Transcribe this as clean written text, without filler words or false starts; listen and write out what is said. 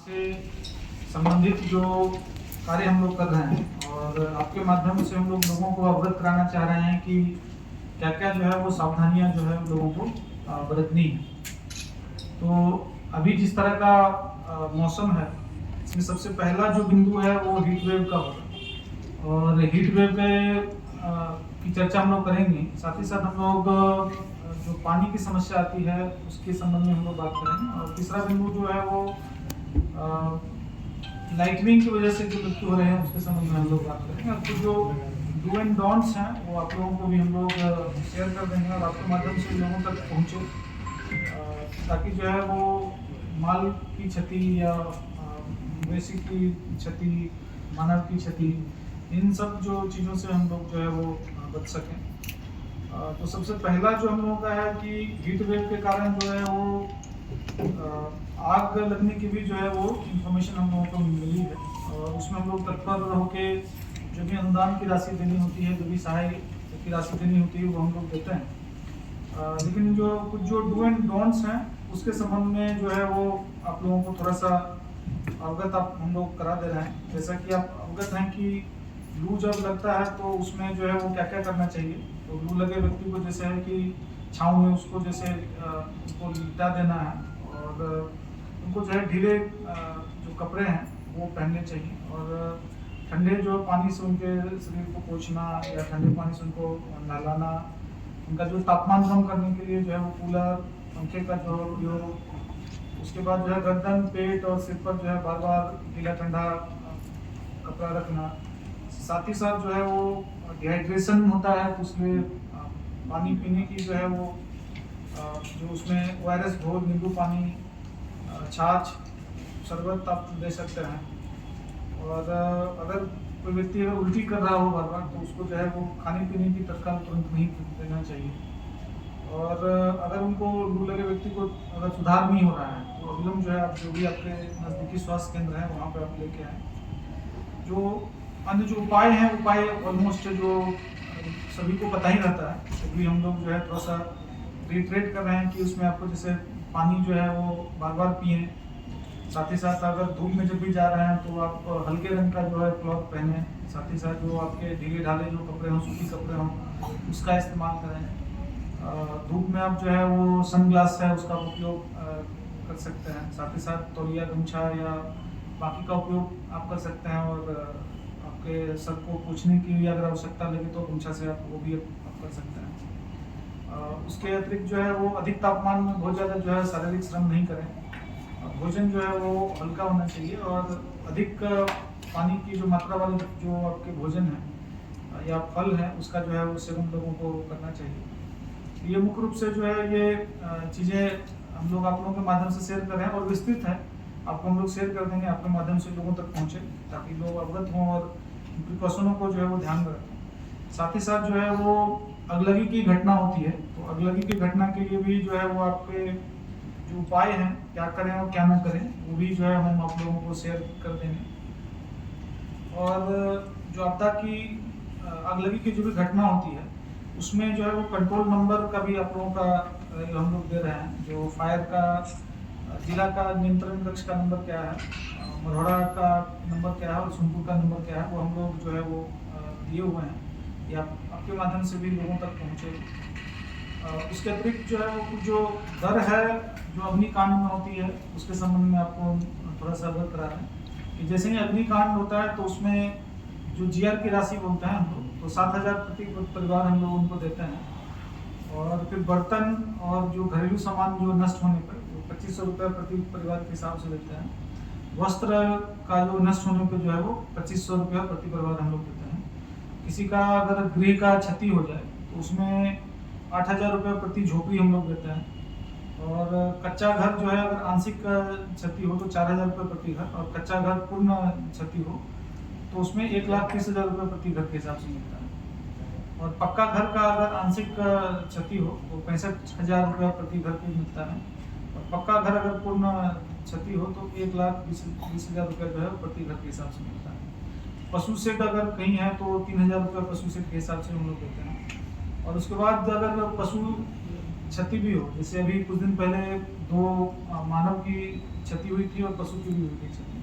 से संबंधित जो कार्य हम लोग कर रहे हैं और आपके माध्यम से हम लोगों को अवगत कराना चाह रहे हैं कि क्या क्या जो है वो सावधानियां जो है लोगों को बरतनी है। तो अभी जिस तरह का मौसम है, इसमें सबसे पहला जो बिंदु है वो हीट वेव का होगा और हीट वेव पे की चर्चा हम लोग करेंगे। साथ ही साथ हम लोग जो पानी की समस्या आती है उसके संबंध में हम लोग बात करेंगे। और तीसरा बिंदु जो है वो लाइटनिंग की वजह से जो मृत्यु हो रहे हैं उसके संबंध में हम लोग बात करेंगे। और कुछ जो डू एंड डोंट्स हैं वो आप लोगों को भी हम लोग शेयर कर देंगे और आपके माध्यम से लोगों तक पहुँचे, ताकि जो है वो माल की क्षति या मवेशी की क्षति, मानव की क्षति, इन सब जो चीज़ों से हम लोग जो है वो बच सकें। तो सबसे पहला जो हम लोगों का है कि हीट वेव के कारण जो है वो आग लगने की भी जो है वो इंफॉर्मेशन हम लोगों को मिली है और उसमें हम लोग तत्पर होके जो भी अनुदान की राशि देनी होती है, जो भी सहाय की राशि देनी होती है वो हम लोग देते हैं। लेकिन जो कुछ जो डू एंड डोंट्स हैं उसके संबंध में जो है वो आप लोगों को थोड़ा सा अवगत हम लोग करा दे रहे हैं। जैसा कि आप अवगत हैं कि लू जब लगता है तो उसमें जो है वो क्या क्या करना चाहिए। तो लू लगे व्यक्ति को जैसे है कि छाँव में उसको जैसे उसको लिटा देना है और उनको जो है ढीले जो कपड़े हैं वो पहनने चाहिए और ठंडे जो पानी से उनके शरीर को पोंछना या ठंडे पानी से उनको नहलाना, उनका जो तापमान कम करने के लिए जो है वो कूलर, पंखे का जो उपयोग, उसके बाद जो है गर्दन, पेट और सिर पर जो है बार बार गीला ठंडा कपड़ा रखना। साथ ही साथ जो है वो डिहाइड्रेशन होता है तो उसमें पानी पीने की जो है वो जो उसमें ORS घोल, नींबू पानी, छाछ, शरबत आप दे सकते हैं। और अगर कोई व्यक्ति अगर उल्टी कर रहा हो बार बार तो उसको जो है वो खाने पीने की तत्काल तुरंत नहीं देना चाहिए। और अगर उनको लू लगे व्यक्ति को अगर सुधार नहीं हो रहा है तो अविलंब जो है आप जो भी आपके नज़दीकी स्वास्थ्य केंद्र है वहाँ पर आप लेके आएँ। जो अन्य जो उपाय हैं, उपाय ऑलमोस्ट जो सभी को पता ही रहता है, तो भी हम लोग जो है थोड़ा सा रिट्रेट कर रहे हैं कि उसमें आपको जैसे पानी जो है वो बार बार पिएँ। साथ ही साथ अगर धूप में जब भी जा रहे हैं तो आप हल्के रंग का जो है क्लॉथ पहने। साथ ही साथ जो आपके ढीले ढाले जो कपड़े हों, सूती कपड़े हों, उसका इस्तेमाल करें। धूप में आप जो है वो सन ग्लास है उसका उपयोग कर सकते हैं। साथ ही साथ तौलिया, गमछा या बाकी का उपयोग आप कर सकते हैं और आपके सर को पोंछने की अगर आवश्यकता लगे तो गमछा से आप वो भी आप कर सकते हैं। उसके अतिरिक्त जो है वो अधिक तापमान में बहुत ज़्यादा जो है शारीरिक श्रम नहीं करें। भोजन जो है वो हल्का होना चाहिए और अधिक पानी की जो मात्रा वाले जो आपके भोजन है या फल है उसका जो है वो सेवन लोगों को करना चाहिए। ये मुख्य रूप से जो है ये चीज़ें हम लोग आप लोगों के माध्यम से शेयर कर रहे हैं और विस्तृत है, आपको हम लोग शेयर कर देंगे आपके माध्यम से लोगों तक पहुँचे ताकि लोग अवगत हों और प्रिकॉशनों को जो है वो ध्यान में रखें। साथ ही साथ जो है वो अगलगी की घटना होती है तो अगलगी की घटना के लिए भी जो है वो आपके जो उपाय हैं क्या करें और क्या ना करें वो भी जो है हम आप लोगों को शेयर कर देंगे। और जो आपदा की अगलगी की जो भी घटना होती है उसमें जो है वो कंट्रोल नंबर का भी आप लोगों का हम लोग दे रहे हैं। जो फायर का जिला का नियंत्रण कक्ष का नंबर क्या है, मरौड़ा का नंबर क्या है और सोनपुर का नंबर क्या है वो हम लोग जो है वो दिए हुए हैं या आपके माध्यम से भी लोगों तक पहुँचे। उसके अतिरिक्त जो है वो कुछ जो दर है जो अग्निकांड में होती है उसके संबंध में आपको थोड़ा सा अवगत करा रहे हैं कि जैसे ही अग्निकांड होता है तो उसमें जो GR की राशि बोलते हैं हम लोग तो 7,000 प्रति परिवार हम लोग उनको देते हैं। और फिर बर्तन और जो घरेलू सामान जो नष्ट होने पर 2,500 रुपये प्रति परिवार के हिसाब से देते हैं। वस्त्र का जो नष्ट होने पर जो है वो 2,500 रुपये प्रति परिवार हम लोग देते हैं। किसी का अगर गृह का क्षति हो जाए तो उसमें 8,000 रुपये प्रति झोपड़ी हम लोग देते हैं। और कच्चा घर जो है अगर आंशिक क्षति हो तो 4,000 रुपये प्रति घर और कच्चा घर पूर्ण क्षति हो तो उसमें 1,30,000 रुपये प्रति घर के हिसाब से मिलता है। और पक्का घर का अगर आंशिक क्षति हो तो 65,000 रुपये प्रति घर पे मिलता है। और पक्का घर अगर पूर्ण क्षति हो तो 1,20,000 रुपये जो है प्रति घर के हिसाब से मिलता है। पशु शेड अगर कहीं है तो 3,000 रुपये पशु शेड के हिसाब से हम लोग देते हैं। और उसके बाद अगर पशु क्षति भी हो, जैसे अभी कुछ दिन पहले 2 मानव की क्षति हुई थी और पशु की भी हुई थी क्षति।